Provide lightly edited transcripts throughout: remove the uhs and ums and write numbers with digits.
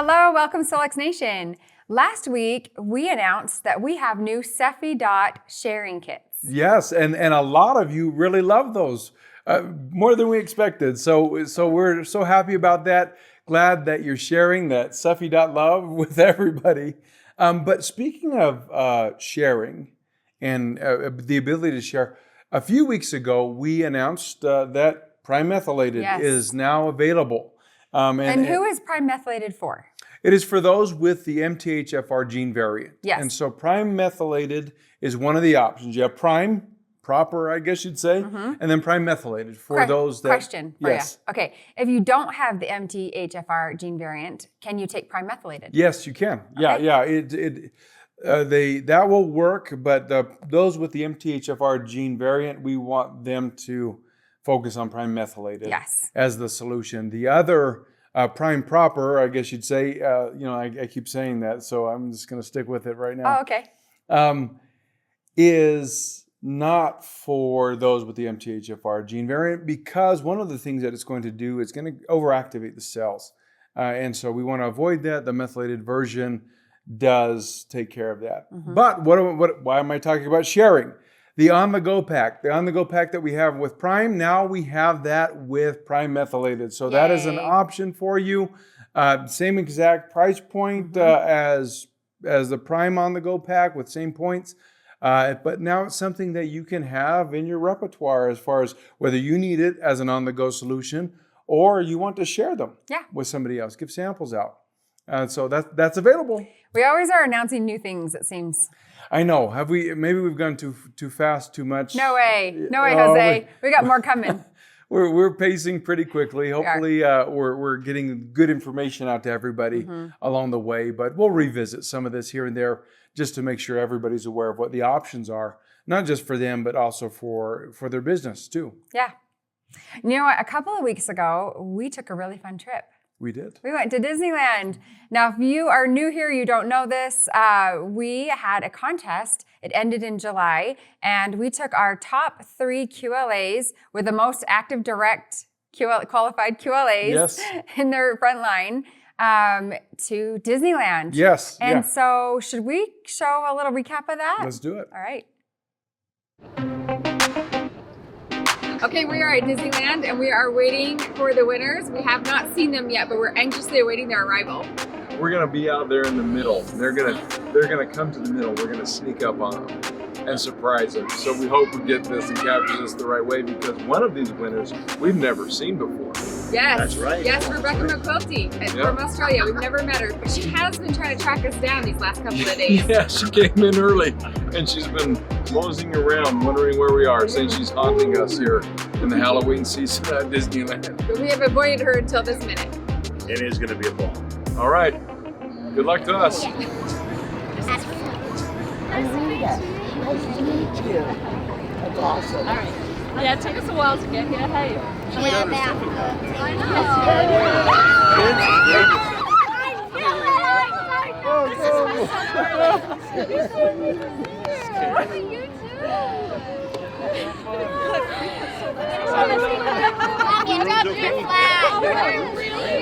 Hello, welcome Solex Nation. Last week, we announced that we have new SEFidot sharing kits. Yes, and a lot of you really love those, more than we expected. So we're so happy about that. Glad that you're sharing that SEFidot love with everybody. But speaking of sharing and the ability to share, a few weeks ago, we announced that Prime Methylated is now available. And who is Prime Methylated for? It is for those with the MTHFR gene variant. Yes. And so Prime Methylated is one of the options. You have Prime proper, I guess you'd say, and then Prime Methylated for those that... Question for you. Okay, if you don't have the MTHFR gene variant, can you take Prime Methylated? Yes, you can. Okay. That will work, but those with the MTHFR gene variant, we want them to focus on Prime Methylated as the solution. The other Prime proper, I guess you'd say, I keep saying that, so I'm just going to stick with it right now. Oh, okay. Is not for those with the MTHFR gene variant, because one of the things that it's going to do is going to overactivate the cells. And so we want to avoid that. The methylated version does take care of that. But why am I talking about sharing? The on-the-go pack. The on-the-go pack that we have with Prime, now we have that with Prime Methylated. So that is an option for you. Same exact price point as the Prime on-the-go pack with same points. But now it's something that you can have in your repertoire as far as whether you need it as an on-the-go solution or you want to share them with somebody else. Give samples out. So that's available. We always are announcing new things, it seems. I know. Maybe we've gone too fast, too much. No way. No way, Jose. We got more coming. We're pacing pretty quickly. Hopefully we're getting good information out to everybody along the way. But we'll revisit some of this here and there just to make sure everybody's aware of what the options are, not just for them, but also for their business too. Yeah. You know what? A couple of weeks ago, we took a really fun trip. We did. We went to Disneyland. Now, if you are new here, you don't know this, we had a contest. It ended in July, and we took our top 3 QLAs with the most active direct qualified QLAs in their front line to Disneyland. Yes. And so should we show a little recap of that? Let's do it. All right. Okay, we are at Disneyland and we are waiting for the winners. We have not seen them yet, but we're anxiously awaiting their arrival. We're gonna be out there in the middle. They're gonna come to the middle. We're gonna sneak up on them and surprise them. So we hope we get this and capture this the right way, because one of these winners we've never seen before. Yes, that's right. Yes, Rebecca McQuilty from Australia. We've never met her, but she has been trying to track us down these last couple of days. Yeah, she came in early and she's been moseying around, wondering where we are, saying she's haunting us here in the Halloween season at Disneyland. But we have avoided her until this minute. It is going to be a ball. All right. Good luck to us. Nice to meet you. That's awesome. All right. Yeah, it took us a while to get here. Hey. Yeah, I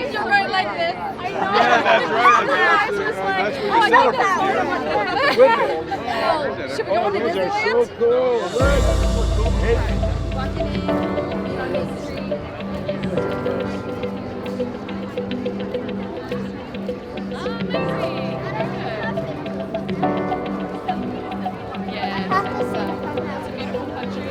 You're going like this. I know. Yeah, that's right. That's what we celebrate. Should we go to Disneyland? So cool. Walking in on Main Street. Yeah, it's a beautiful country.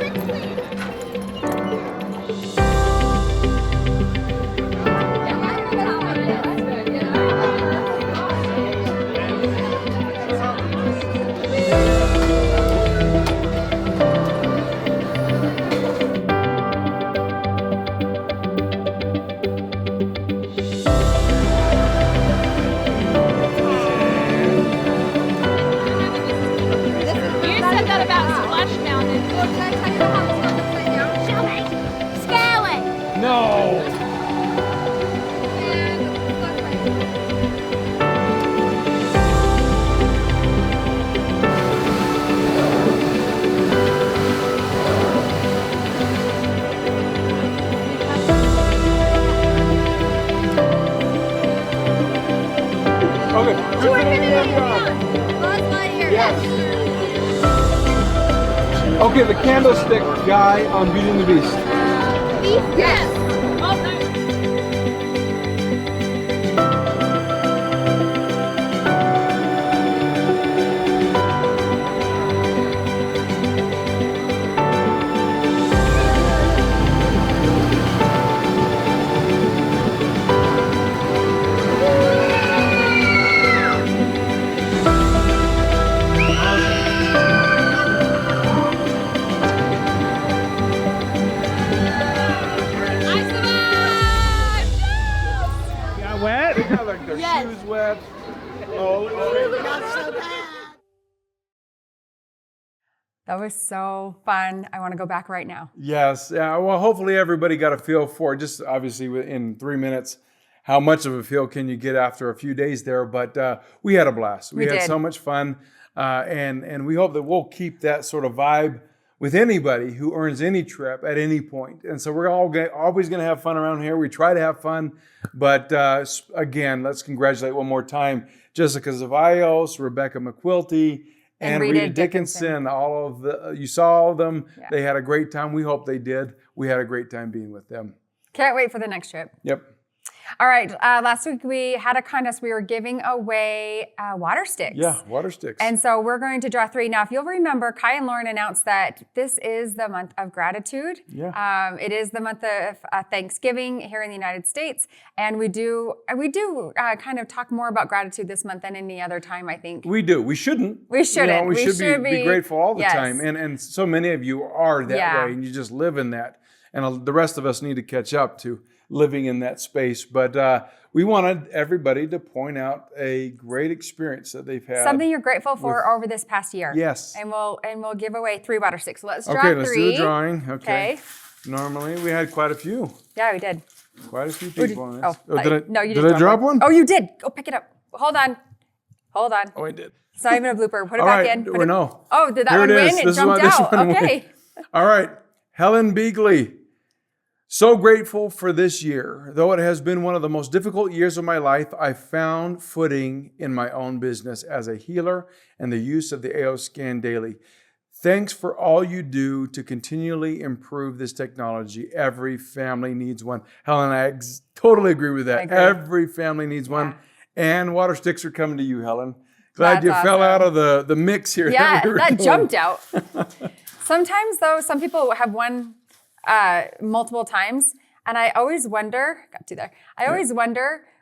To infinity and beyond. Buzz Lightyear. Yes. Okay, the candlestick guy on Beauty and the Beast. Beast. Yes. Oh, nice. Got wet? They got like their shoes wet. Oh, It got so bad. That was so fun. I want to go back right now. yes. Yeah. Well, hopefully everybody got a feel for it. Just obviously in 3 minutes, how much of a feel can you get after a few days there? But we had a blast. We had did. so much fun, and we hope that we'll keep that sort of vibe with anybody who earns any trip at any point. And so we're always going to have fun around here. We try to have fun, but again, let's congratulate one more time Jessica Zavaios, Rebecca McQuilty, and Rita Dickinson. All of you saw all of them. Yeah. They had a great time. We hope they did. We had a great time being with them. Can't wait for the next trip. Yep. All right. Last week we had a contest. We were giving away water sticks. Yeah, water sticks. And so we're going to draw 3. Now, if you'll remember, Kai and Lauren announced that this is the month of gratitude. Yeah. It is the month of Thanksgiving here in the United States. And we do kind of talk more about gratitude this month than any other time, I think. We do. We shouldn't. We shouldn't. We We should should be be- grateful all the yes. time. And so many of you are that Yeah. way, and you just live in that. And the rest of us need to catch up to living in that space. But we wanted everybody to point out a great experience that they've had. Something you're grateful for over this past year. Yes. And we'll give away 3 water sticks. So let's draw Okay, 3. let's do the drawing. Okay. Okay. Normally we had quite a few. Yeah, we did. Quite a few people on this. No, you did didn't I drop one? Oh, you did. Go pick it up. Hold on. Oh, I did. It's not even a blooper. Put it All back right. in. Or no. Oh, did that Here one it is. win? It This is jumped this out. one win. Okay. All right. Helen Beagley. So grateful for this year. Though it has been one of the most difficult years of my life, I found footing in my own business as a healer and the use of the AO scan daily. Thanks for all you do to continually improve this technology. Every family needs one. Helen, I totally agree with that. I agree. Every family needs one. And water sticks are coming to you, Helen. Glad That's you fell out awesome. of the mix here. Yeah, we were that doing. jumped out. Sometimes, though, some people have won multiple times. And I always wonder,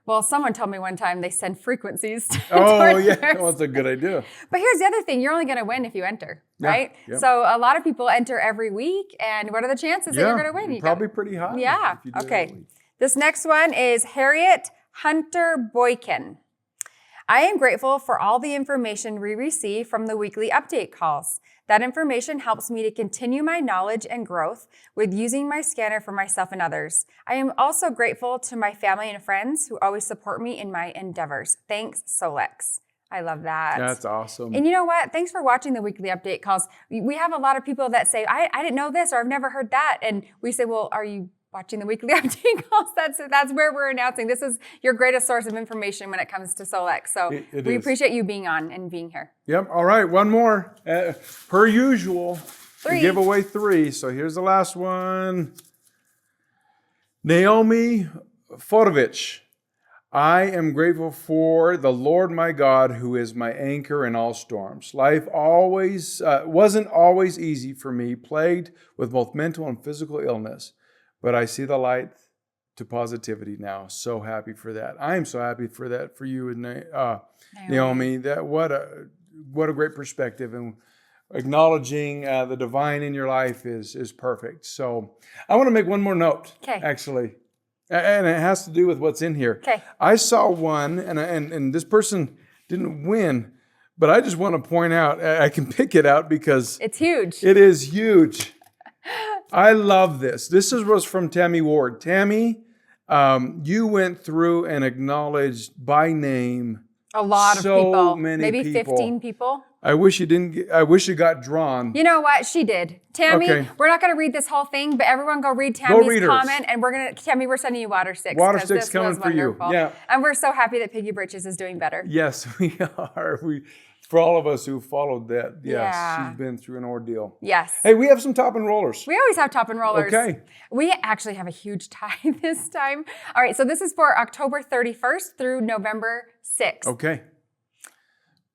well, someone told me one time they send frequencies to Oh, yeah. theirs. Well, that's a good idea. But here's the other thing. You're only going to win if you enter, Yeah, right? yeah. So a lot of people enter every week. And what are the chances that you're going to win? You probably got- pretty high. Yeah. if you do it Okay. every week. This next one is Harriet Hunter Boykin. I am grateful for all the information we receive from the weekly update calls. That information helps me to continue my knowledge and growth with using my scanner for myself and others. I am also grateful to my family and friends who always support me in my endeavors. Thanks, Solex. I love that. That's awesome. And you know what? Thanks for watching the weekly update calls. We have a lot of people that say, I didn't know this or I've never heard that. And we say, well, are you watching the weekly update calls? That's where we're announcing. This is your greatest source of information when it comes to Solex. So It we is. appreciate you being on and being here. Yep. All right. One more. Per usual, 3. we give away 3. So here's the last one. Naomi Fodovich. I am grateful for the Lord my God, who is my anchor in all storms. Life wasn't always easy for me, plagued with both mental and physical illness, but I see the light to positivity now. So happy for that. I am so happy for that for you and Naomi. That what a great perspective, and acknowledging the divine in your life is perfect. So I want to make one more note. Okay. Actually. And it has to do with what's in here. Okay. I saw one, and this person didn't win, but I just want to point out, I can pick it out because It's huge. it is huge. I love this. This was from Tammy Ward. Tammy, you went through and acknowledged by name A lot of so people. many Maybe people. 15 people. I wish you got drawn. You know what? She did. Tammy, Okay. we're not going to read this whole thing, but everyone go read Tammy's read hers. comment. And Tammy, we're sending you water sticks. Water 'cause sticks this coming was for you. wonderful. Yeah. And we're so happy that Piggy Britches is doing better. Yes, we are. For all of us who followed that, yes, Yeah. she's been through an ordeal. Yes. Hey, we have some top enrollers. We always have top enrollers. Okay. We actually have a huge tie this time. All right, so this is for October 31st through November 6th. Okay.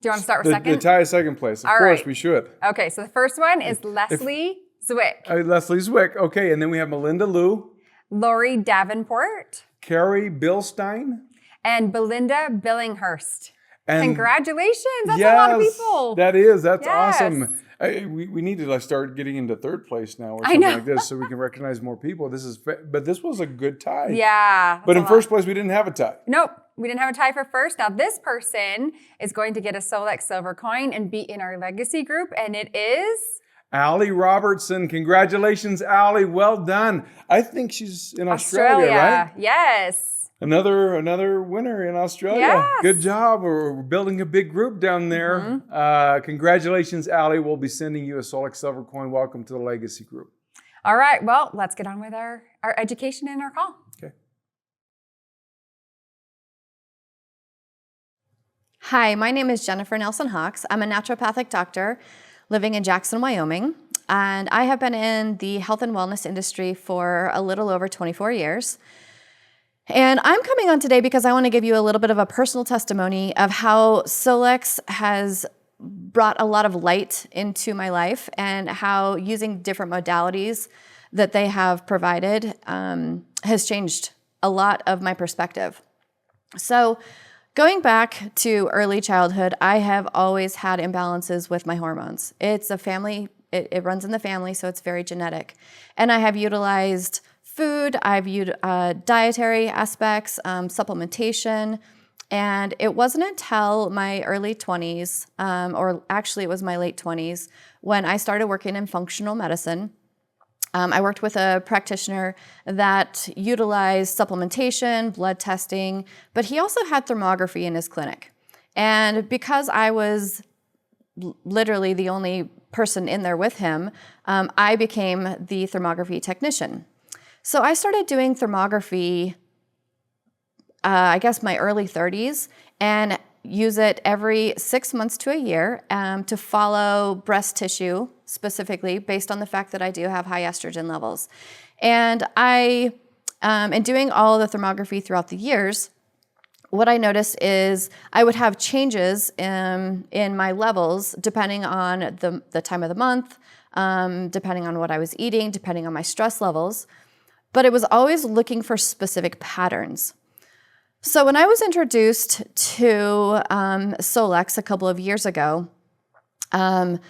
Do you want to start with second? The tie is second place. Of All course, right. we should. Okay, so the first one is Leslie Zwick, Leslie Zwick. Okay, and then we have Melinda Liu, Lori Davenport, Carrie Bilstein, and Belinda Billinghurst. and Congratulations, that's a lot of people. That is. That's Yes. awesome. We need to start getting into third place now or I something know. like this so we can recognize more people. But this was a good tie. Yeah. But that's in a first lot. place, we didn't have a tie. Nope, we didn't have a tie for first. Now this person is going to get a Solex silver coin and be in our legacy group, and it is... Allie Robertson. Congratulations, Allie. Well done. I think she's in Australia, right? Yes. Another winner in Australia. Yes. Good job. We're building a big group down there. Congratulations, Allie. We'll be sending you a Solex silver coin. Welcome to the legacy group. All right, well, let's get on with our education and our call. Okay. Hi, my name is Jennifer Nelson Hawks. I'm a naturopathic doctor living in Jackson, Wyoming, and I have been in the health and wellness industry for a little over 24 years. And I'm coming on today because I want to give you a little bit of a personal testimony of how Solex has brought a lot of light into my life and how using different modalities that they have provided has changed a lot of my perspective. So going back to early childhood, I have always had imbalances with my hormones. It's a family, it runs in the family, so it's very genetic. And I have utilized food, I've used dietary aspects, supplementation, and it wasn't until my early 20s, or actually it was my late 20s, when I started working in functional medicine. I worked with a practitioner that utilized supplementation, blood testing, but he also had thermography in his clinic. And because I was literally the only person in there with him, I became the thermography technician. So I started doing thermography, I guess my early 30s, and use it every 6 months to a year to follow breast tissue specifically based on the fact that I do have high estrogen levels. And in doing all the thermography throughout the years, what I noticed is I would have changes in my levels depending on the time of the month, depending on what I was eating, depending on my stress levels. But it was always looking for specific patterns. So when I was introduced to Solex a couple of years ago, I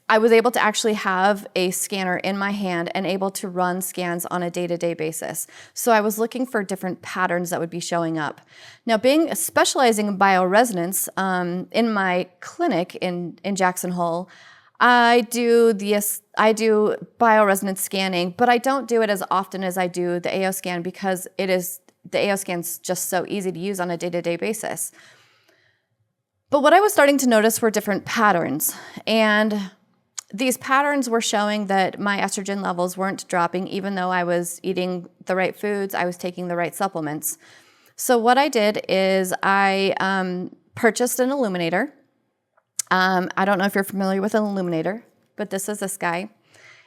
was able to actually have a scanner in my hand and able to run scans on a day-to-day basis. So I was looking for different patterns that would be showing up. Now, specializing in bioresonance in my clinic in Jackson Hole, I do bioresonance scanning, but I don't do it as often as I do the AO scan because the AO scan's just so easy to use on a day-to-day basis. But what I was starting to notice were different patterns, and these patterns were showing that my estrogen levels weren't dropping even though I was eating the right foods, I was taking the right supplements. So what I did is I purchased an illuminator. I don't know if you're familiar with an illuminator, but this is this guy.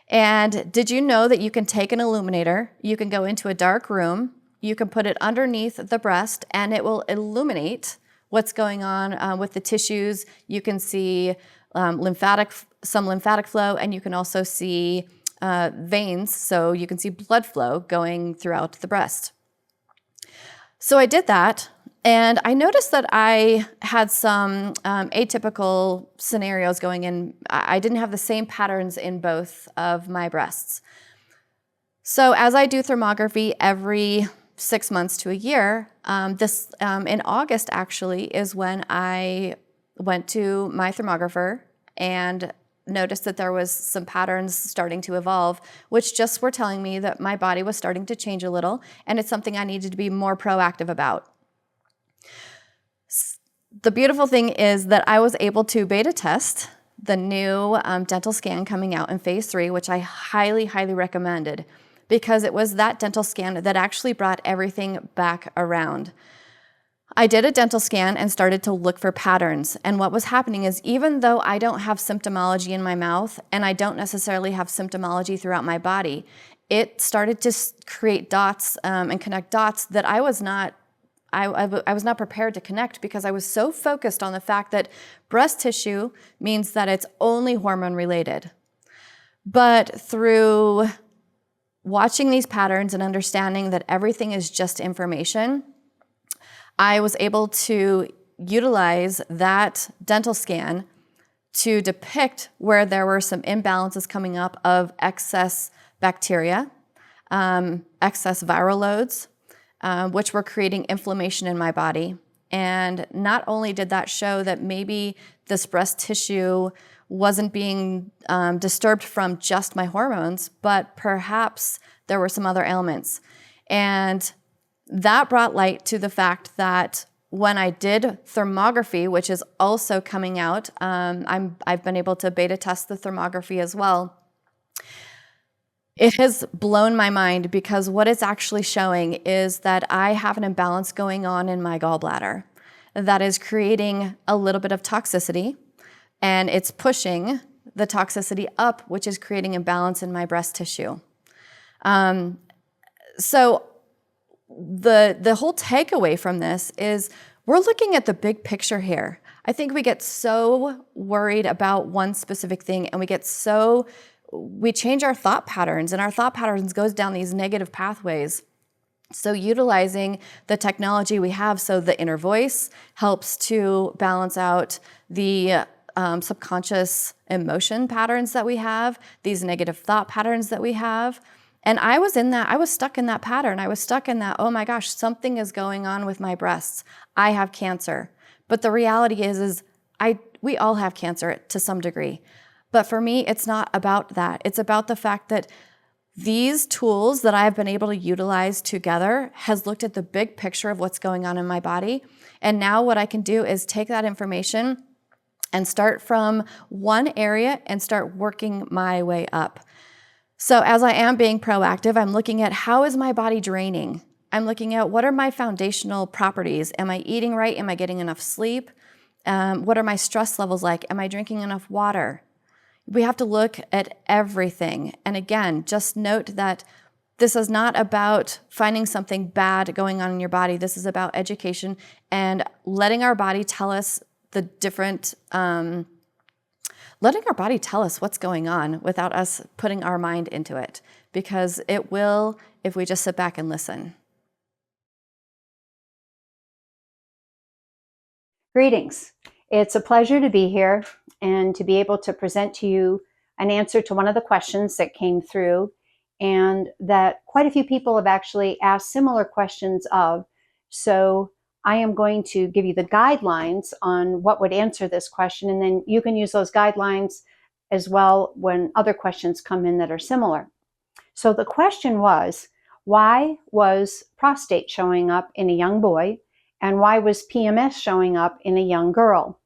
And did you know that you can take an illuminator, you can go into a dark room, you can put it underneath the breast, and it will illuminate what's going on with the tissues. You can see some lymphatic flow, and you can also see veins, so you can see blood flow going throughout the breast. So I did that, and I noticed that I had some atypical scenarios going in. I didn't have the same patterns in both of my breasts. So as I do thermography every 6 months to a year, in August actually is when I went to my thermographer and noticed that there was some patterns starting to evolve, which just were telling me that my body was starting to change a little, and it's something I needed to be more proactive about. the beautiful thing is that I was able to beta test the new dental scan coming out in phase 3, which I highly, highly recommended, because it was that dental scan that actually brought everything back around. I did a dental scan and started to look for patterns. And what was happening is, even though I don't have symptomology in my mouth and I don't necessarily have symptomology throughout my body, it started to create dots and connect dots that I was not prepared to connect, because I was so focused on the fact that breast tissue means that it's only hormone related. But through watching these patterns and understanding that everything is just information, I was able to utilize that dental scan to depict where there were some imbalances coming up of excess bacteria, excess viral loads, which were creating inflammation in my body. And not only did that show that maybe this breast tissue wasn't being disturbed from just my hormones, but perhaps there were some other ailments. And that brought light to the fact that when I did thermography, which is also coming out, I've been able to beta test the thermography as well. It has blown my mind, because what it's actually showing is that I have an imbalance going on in my gallbladder that is creating a little bit of toxicity, and it's pushing the toxicity up, which is creating imbalance in my breast tissue. So the whole takeaway from this is we're looking at the big picture here. I think we get so worried about one specific thing, and we change our thought patterns, and our thought patterns goes down these negative pathways. So utilizing the technology we have, so the inner voice helps to balance out the subconscious emotion patterns that we have, these negative thought patterns that we have. And I was stuck in that pattern. I was stuck in that, oh my gosh, something is going on with my breasts. I have cancer. But the reality is we all have cancer to some degree. But for me, it's not about that. It's about the fact that these tools that I've been able to utilize together has looked at the big picture of what's going on in my body. And now what I can do is take that information and start from one area and start working my way up. So as I am being proactive, I'm looking at how is my body draining? I'm looking at what are my foundational properties? Am I eating right? Am I getting enough sleep? What are my stress levels like? Am I drinking enough water? We have to look at everything. And again, just note that this is not about finding something bad going on in your body. This is about education and letting our body tell us letting our body tell us what's going on without us putting our mind into it, because it will if we just sit back and listen. Greetings. It's a pleasure to be here and to be able to present to you an answer to one of the questions that came through, and that quite a few people have actually asked similar questions of. So I am going to give you the guidelines on what would answer this question, and then you can use those guidelines as well when other questions come in that are similar. So the question was, why was prostate showing up in a young boy, and why was PMS showing up in a young girl?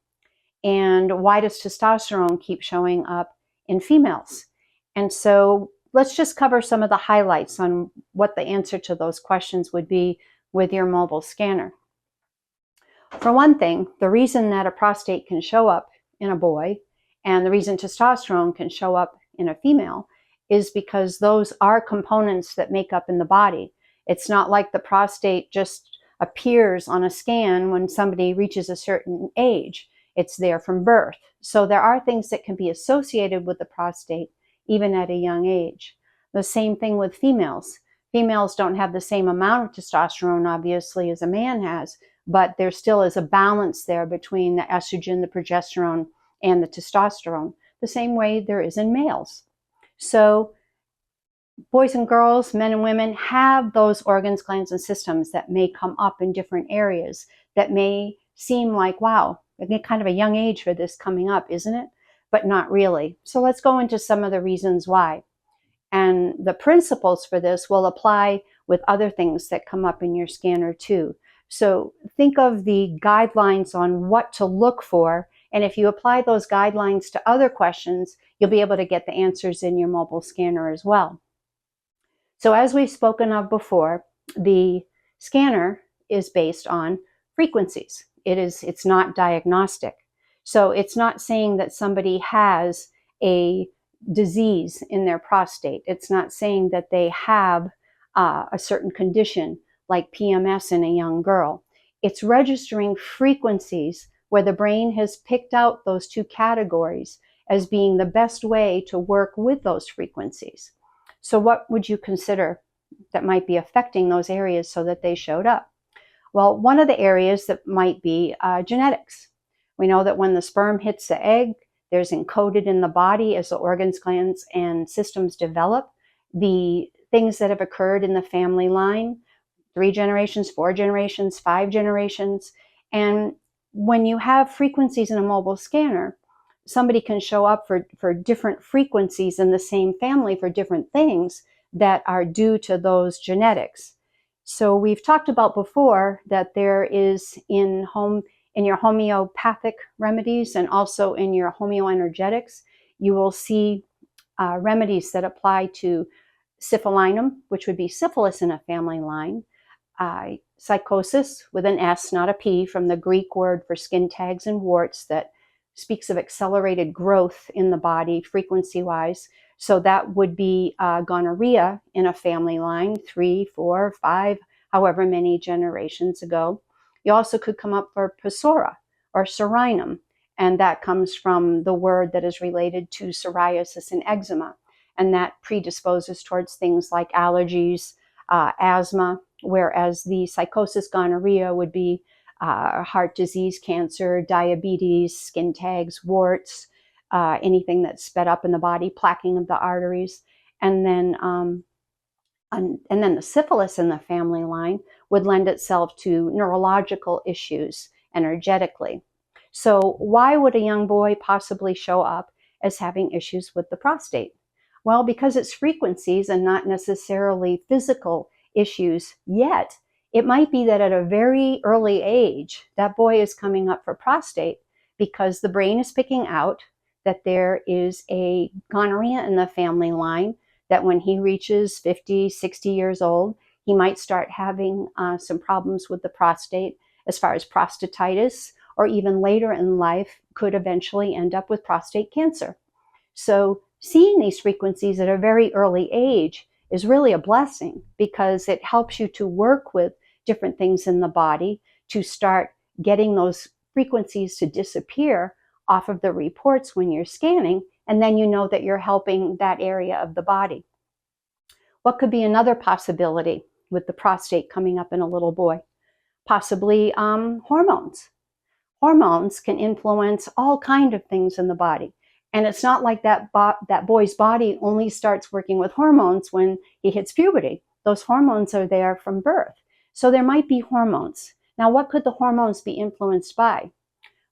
And why does testosterone keep showing up in females? And so let's just cover some of the highlights on what the answer to those questions would be with your mobile scanner. For one thing, the reason that a prostate can show up in a boy and the reason testosterone can show up in a female is because those are components that make up in the body. It's not like the prostate just appears on a scan when somebody reaches a certain age. It's there from birth. So there are things that can be associated with the prostate even at a young age. The same thing with females. Females don't have the same amount of testosterone, obviously, as a man has, but there still is a balance there between the estrogen, the progesterone, and the testosterone, the same way there is in males. So boys and girls, men and women have those organs, glands, and systems that may come up in different areas that may seem like, wow, kind of a young age for this coming up, isn't it? But not really. So let's go into some of the reasons why. And the principles for this will apply with other things that come up in your scanner too. So think of the guidelines on what to look for. And if you apply those guidelines to other questions, you'll be able to get the answers in your mobile scanner as well. So as we've spoken of before, the scanner is based on frequencies. It's not diagnostic. So it's not saying that somebody has a disease in their prostate. It's not saying that they have a certain condition like PMS in a young girl. It's registering frequencies where the brain has picked out those two categories as being the best way to work with those frequencies. So what would you consider that might be affecting those areas so that they showed up? Well, one of the areas that might be genetics. We know that when the sperm hits the egg, there's encoded in the body as the organs, glands, and systems develop, the things that have occurred in the family line, 3 generations, 4 generations, 5 generations. And when you have frequencies in a mobile scanner, somebody can show up for different frequencies in the same family for different things that are due to those genetics. So we've talked about before that there is in your homeopathic remedies and also in your homeoenergetics, you will see remedies that apply to syphilinum, which would be syphilis in a family line, psychosis with an S, not a P, from the Greek word for skin tags and warts that speaks of accelerated growth in the body frequency-wise. So that would be gonorrhea in a family line, 3, 4, 5, however many generations ago. You also could come up for psora or psorinum, and that comes from the word that is related to psoriasis and eczema, and that predisposes towards things like allergies, asthma, whereas the psychosis gonorrhea would be heart disease, cancer, diabetes, skin tags, warts, anything that's sped up in the body, plaquing of the arteries, and then the syphilis in the family line would lend itself to neurological issues energetically. So why would a young boy possibly show up as having issues with the prostate? Well, because it's frequencies and not necessarily physical issues yet. It might be that at a very early age, that boy is coming up for prostate because the brain is picking out that there is a gonorrhea in the family line, that when he reaches 50, 60 years old, he might start having some problems with the prostate as far as prostatitis, or even later in life could eventually end up with prostate cancer. So seeing these frequencies at a very early age is really a blessing because it helps you to work with different things in the body to start getting those frequencies to disappear off of the reports when you're scanning, and then you know that you're helping that area of the body. What could be another possibility with the prostate coming up in a little boy? Possibly hormones. Hormones can influence all kinds of things in the body. And it's not like that boy's body only starts working with hormones when he hits puberty. Those hormones are there from birth. So there might be hormones. Now, what could the hormones be influenced by?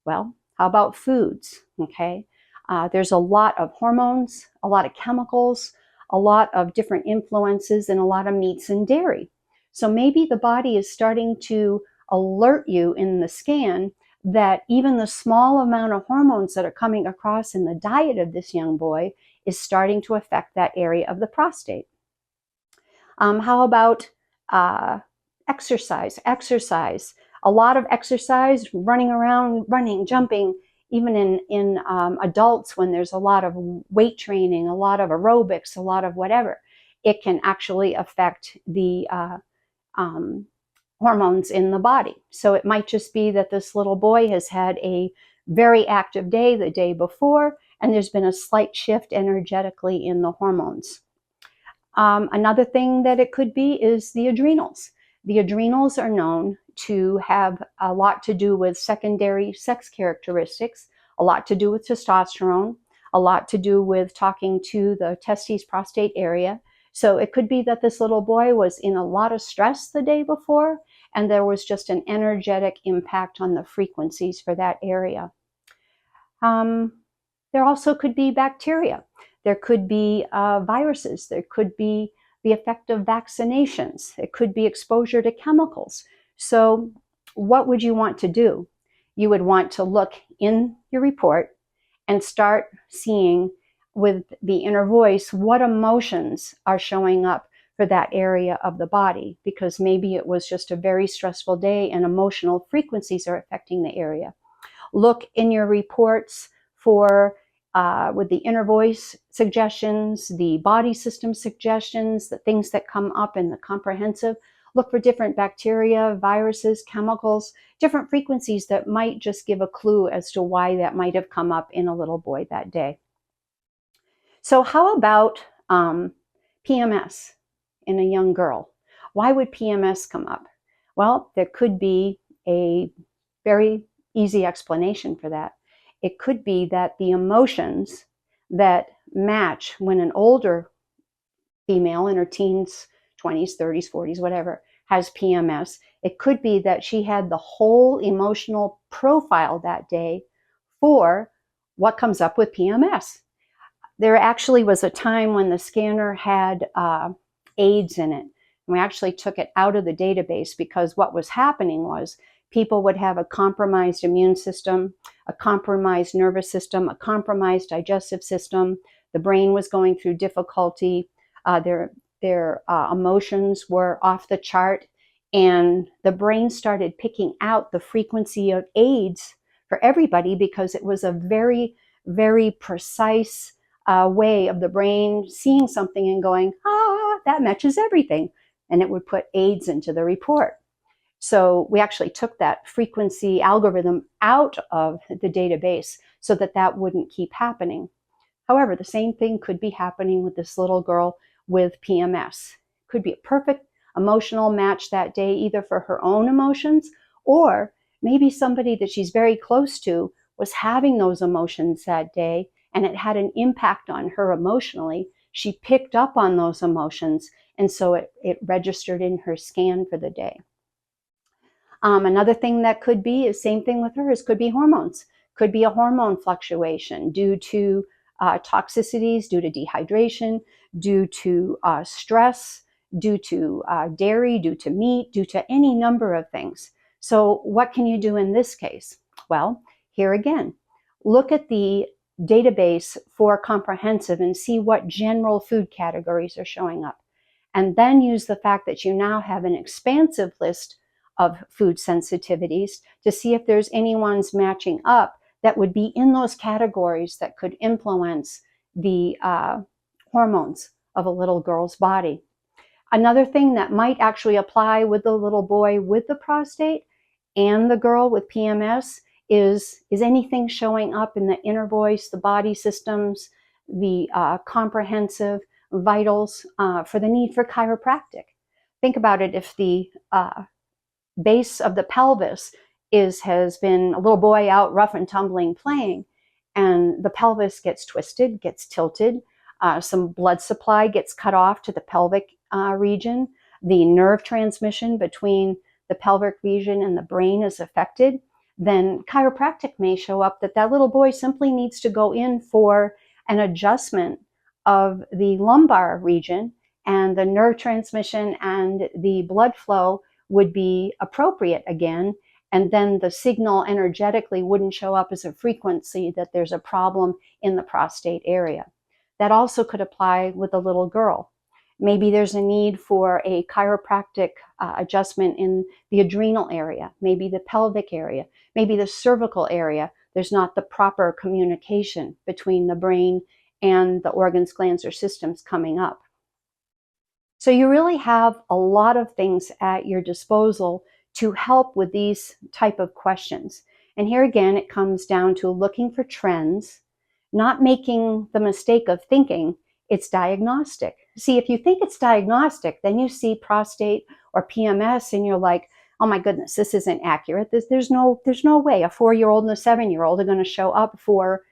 Well, how about foods? Okay, there's a lot of hormones, a lot of chemicals, a lot of different influences, and a lot of meats and dairy. So maybe the body is starting to alert you in the scan that even the small amount of hormones that are coming across in the diet of this young boy is starting to affect that area of the prostate. How about exercise? A lot of exercise, running around, running, jumping, even in adults when there's a lot of weight training, a lot of aerobics, a lot of whatever, it can actually affect the hormones in the body. So it might just be that this little boy has had a very active day the day before, and there's been a slight shift energetically in the hormones. Another thing that it could be is the adrenals. The adrenals are known to have a lot to do with secondary sex characteristics, a lot to do with testosterone, a lot to do with talking to the testes prostate area. So it could be that this little boy was in a lot of stress the day before, and there was just an energetic impact on the frequencies for that area. There also could be bacteria. There could be viruses. There could be the effect of vaccinations. It could be exposure to chemicals. So what would you want to do? You would want to look in your report and start seeing with the inner voice what emotions are showing up for that area of the body, because maybe it was just a very stressful day and emotional frequencies are affecting the area. Look in your reports for with the inner voice suggestions, the body system suggestions, the things that come up in the comprehensive. Look for different bacteria, viruses, chemicals, different frequencies that might just give a clue as to why that might have come up in a little boy that day. So how about PMS in a young girl? Why would PMS come up? Well, there could be a very easy explanation for that. It could be that the emotions that match when an older female in her teens, 20s, 30s, 40s, whatever, has PMS, it could be that she had the whole emotional profile that day for what comes up with PMS. There actually was a time when the scanner had AIDS in it. And we actually took it out of the database because what was happening was people would have a compromised immune system, a compromised nervous system, a compromised digestive system. The brain was going through difficulty. Their emotions were off the chart. And the brain started picking out the frequency of AIDS for everybody because it was a very, very precise way of the brain seeing something and going, that matches everything. And it would put AIDS into the report. So we actually took that frequency algorithm out of the database so that that wouldn't keep happening. However, the same thing could be happening with this little girl with PMS. Could be a perfect emotional match that day, either for her own emotions or maybe somebody that she's very close to was having those emotions that day and it had an impact on her emotionally. She picked up on those emotions and so it registered in her scan for the day. Another thing that could be is same thing with hers, could be hormones. Could be a hormone fluctuation due to toxicities, due to dehydration, due to stress, due to dairy, due to meat, due to any number of things. So what can you do in this case? Well, here again, look at the database for comprehensive and see what general food categories are showing up. And then use the fact that you now have an expansive list of food sensitivities to see if there's any ones matching up that would be in those categories that could influence the hormones of a little girl's body. Another thing that might actually apply with the little boy with the prostate and the girl with PMS is anything showing up in the inner voice, the body systems, the comprehensive vitals for the need for chiropractic. Think about it, if the base of the pelvis has been a little boy out rough and tumbling playing, and the pelvis gets twisted, gets tilted, some blood supply gets cut off to the pelvic region, the nerve transmission between the pelvic region and the brain is affected, then chiropractic may show up that little boy simply needs to go in for an adjustment of the lumbar region, and the nerve transmission and the blood flow would be appropriate again, and then the signal energetically wouldn't show up as a frequency that there's a problem in the prostate area. That also could apply with a little girl. Maybe there's a need for a chiropractic adjustment in the adrenal area, maybe the pelvic area, maybe the cervical area. There's not the proper communication between the brain and the organs, glands, or systems coming up. So you really have a lot of things at your disposal to help with these type of questions. And here again, it comes down to looking for trends, not making the mistake of thinking it's diagnostic. See, if you think it's diagnostic, then you see prostate or PMS and you're like, oh my goodness, this isn't accurate. There's no way a 4-year-old and a 7-year-old are going to show up for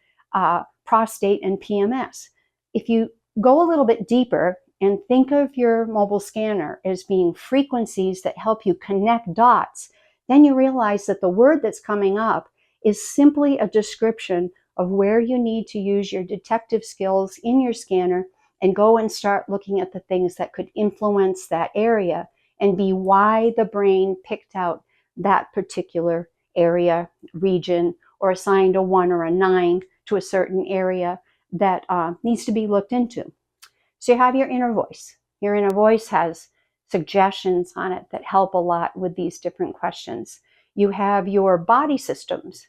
prostate and PMS. If you go a little bit deeper and think of your mobile scanner as being frequencies that help you connect dots, then you realize that the word that's coming up is simply a description of where you need to use your detective skills in your scanner and go and start looking at the things that could influence that area and be why the brain picked out that particular area, region, or assigned a 1 or a 9 to a certain area that needs to be looked into. So you have your inner voice. Your inner voice has suggestions on it that help a lot with these different questions. You have your body systems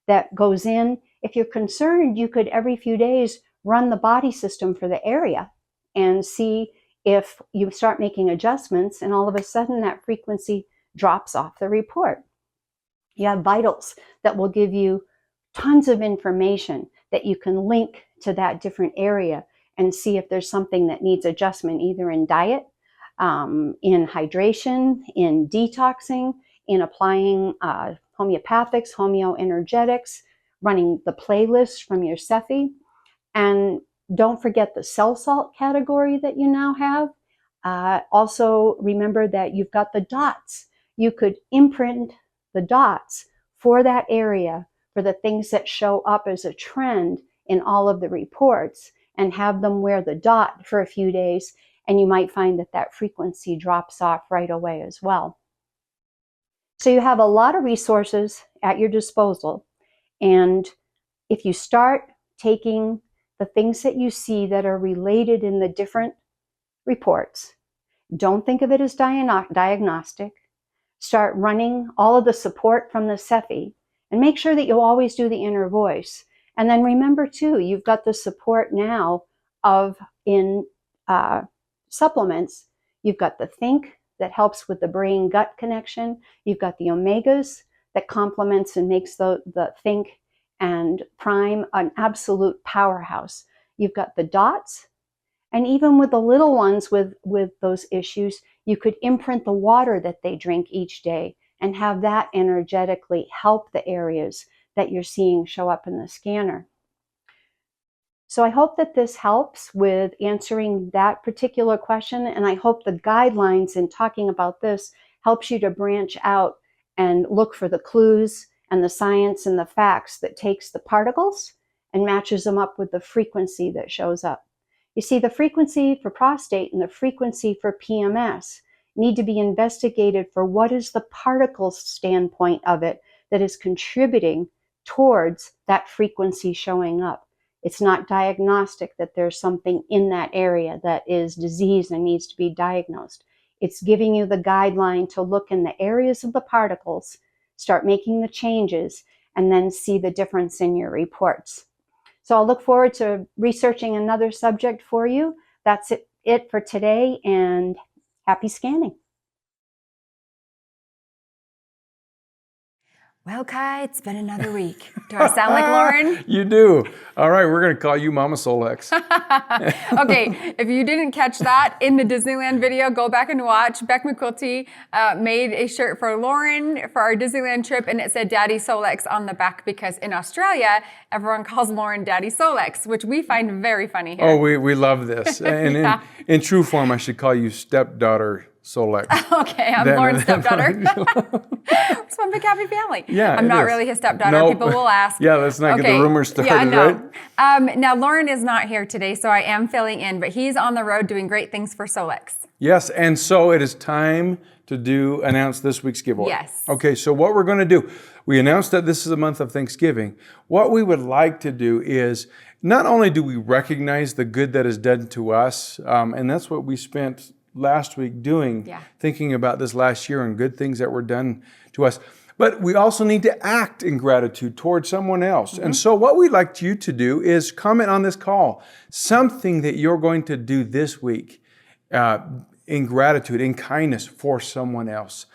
that goes in. If you're concerned, you could every few days run the body system for the area and see if you start making adjustments, and all of a sudden that frequency drops off the report. You have vitals that will give you tons of information that you can link to that different area and see if there's something that needs adjustment, either in diet, in hydration, in detoxing, in applying homeopathics, homeoenergetics, running the playlist from your SEFi. And don't forget the cell salt category that you now have. Also remember that you've got the dots. You could imprint the dots for that area, for the things that show up as a trend in all of the reports, and have them wear the dot for a few days, and you might find that that frequency drops off right away as well. So you have a lot of resources at your disposal, and if you start taking the things that you see that are related in the different reports, don't think of it as diagnostic. Start running all of the support from the SEFi, and make sure that you always do the inner voice. And then remember too, you've got the support now of in supplements. You've got the Think that helps with the brain-gut connection. You've got the Omegas that complements and makes the Think and Prime an absolute powerhouse. You've got the dots, and even with the little ones with those issues, you could imprint the water that they drink each day and have that energetically help the areas that you're seeing show up in the scanner. So I hope that this helps with answering that particular question, and I hope the guidelines in talking about this helps you to branch out and look for the clues and the science and the facts that takes the particles and matches them up with the frequency that shows up. You see, the frequency for prostate and the frequency for PMS need to be investigated for what is the particle standpoint of it that is contributing towards that frequency showing up. It's not diagnostic that there's something in that area that is diseased and needs to be diagnosed. It's giving you the guideline to look in the areas of the particles, start making the changes, and then see the difference in your reports. So I'll look forward to researching another subject for you. That's it for today, and happy scanning. Well, Kai, it's been another week. Do I sound like Lauren? You do. All right, we're going to call you Mama Solex. Okay, if you didn't catch that in the Disneyland video, go back and watch. Beck McQuilty made a shirt for Lauren for our Disneyland trip, and it said Daddy Solex on the back because in Australia, everyone calls Lauren Daddy Solex, which we find very funny here. Oh, we love this. And Yeah. in true form, I should call you Stepdaughter Solex. Okay, I'm Lauren's stepdaughter. We're just one big happy family. Yeah, I'm it not is. really his stepdaughter. No. People will ask. Yeah, let's not get the rumors started, yeah, no. right? Now, Lauren is not here today, so I am filling in, but he's on the road doing great things for Solex. Yes, and so it is time to announce this week's giveaway. Yes. Okay, so what we're going to do, we announced that this is a month of Thanksgiving. What we would like to do is, not only do we recognize the good that is done to us, and that's what we spent last week doing, thinking about this last year and good things that were done to us, but we also need to act in gratitude towards someone else. And so what we'd like you to do is comment on this call, something that you're going to do this week in gratitude, in kindness for someone else.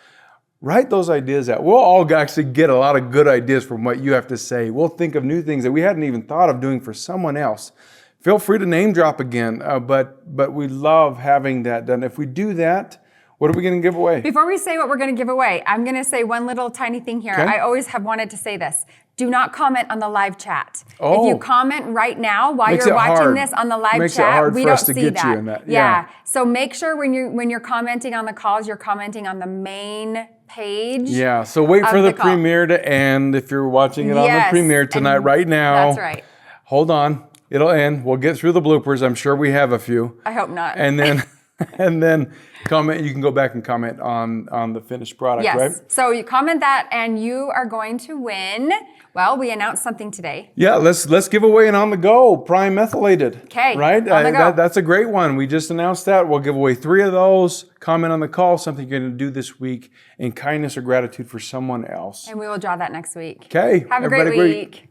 Write those ideas out. We'll all actually get a lot of good ideas from what you have to say. We'll think of new things that we hadn't even thought of doing for someone else. Feel free to name drop again, but we love having that done. If we do that, what are we going to give away? Before we say what we're going to give away, I'm going to say one little tiny thing here. Okay. I always have wanted to say this. Do not comment on the live chat. Oh. If you comment right now while Makes you're it watching hard. this on the live Makes it chat, hard we for don't us to see get that. you in that. Yeah. So make sure when you're commenting on the calls, you're commenting on the main page. Yeah, so wait for the the call. premiere to end if you're watching it on the Yes, premiere tonight, and right now. That's right. Hold on. It'll end. We'll get through the bloopers. I'm sure we have a few. I hope not. And then and then comment. You can go back and comment on the finished product, Yes. right? So you comment that, and you are going to win. Well, we announced something today. Yeah, let's give away an on the go prime methylated. Okay, right? on the go. That's a great one. We just announced that. We'll give away 3 of those. Comment on the call, something you're going to do this week in kindness or gratitude for someone else. And we will draw that next week. Okay, Have a everybody great week.